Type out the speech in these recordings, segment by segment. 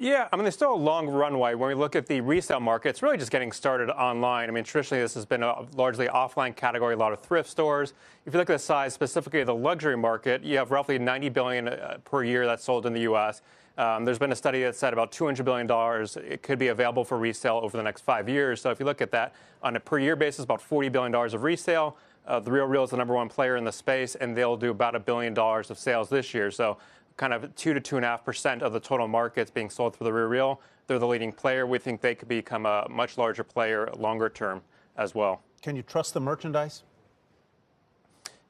Yeah, I mean, there's still a long runway. When we look at the resale market, it's really just getting started online. I mean, traditionally, this has been a largely offline category, a lot of thrift stores. If you look at the size, specifically of the luxury market, you have roughly $90 billion per year that's sold in the U.S. There's been a study that said about $200 billion it could be available for resale over the next 5 years. So if you look at that on a per year basis, about $40 billion of resale. The RealReal is the #1 player in the space, and they'll do about $1 billion of sales this year. So kind of 2 to 2.5% of the total market's being sold through the RealReal. They're the leading player. We think they could become a much larger player longer term as well. Can you trust the merchandise?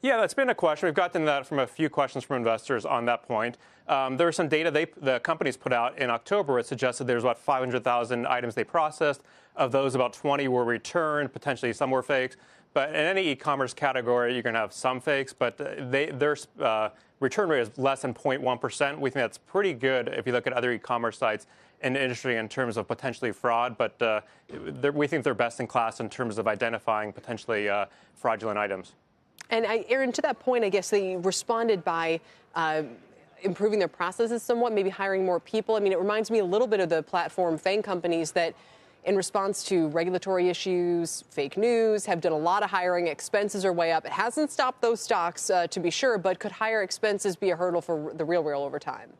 Yeah, that's been a question. We've gotten that from a few questions from investors on that point. There was some data the companies put out in October. It suggested there's about 500,000 items they processed. Of those, about 20 were returned. Potentially some were fakes. But in any e-commerce category, you're going to have some fakes. But their return rate is less than 0.1%. We think that's pretty good if you look at other e-commerce sites in the industry in terms of potentially fraud. But we think they're best in class in terms of identifying potentially fraudulent items. And Aaron, to that point, I guess they responded by improving their processes somewhat, maybe hiring more people. I mean, it reminds me a little bit of the platform FANG companies that, in response to regulatory issues, fake news, have done a lot of hiring. Expenses are way up. It hasn't stopped those stocks, to be sure, but could higher expenses be a hurdle for the RealReal over time?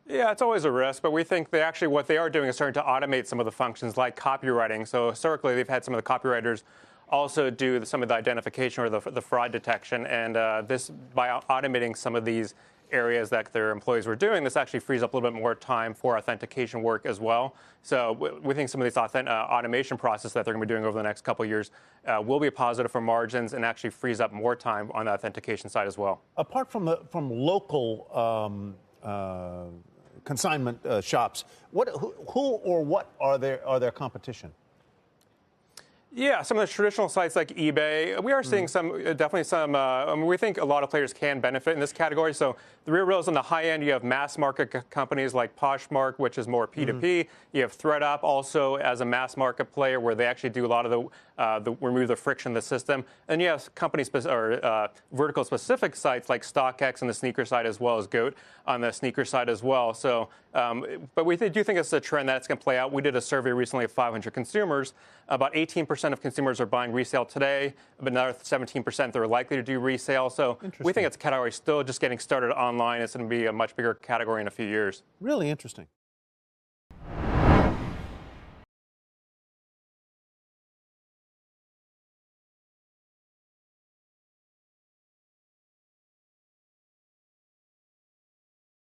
Yeah, it's always a risk, but we think what they are doing is starting to automate some of the functions like copywriting. So historically, they've had some of the copywriters also do some of the identification or the fraud detection. And this, by automating some of these areas that their employees were doing, this actually frees up a little bit more time for authentication work as well. So we think some of these automation processes that they're going to be doing over the next couple of years will be a positive for margins and actually frees up more time on the authentication side as well. Apart from local consignment shops, who or what are their competition? Yeah, some of the traditional sites like eBay, we are seeing definitely some, I mean, we think a lot of players can benefit in this category. So the RealReal is on the high end. You have mass market companies like Poshmark, which is more P2P. You have ThredUp also as a mass market player where they actually do a lot of remove the friction in the system. And you have vertical specific sites like StockX on the sneaker side as well as GOAT on the sneaker side as well. So, but we do think it's a trend that's going to play out. We did a survey recently of 500 consumers. About 18% of consumers are buying resale today, but another 17% they're likely to do resale. So we think it's a category still just getting started online. It's going to be a much bigger category in a few years. Really interesting.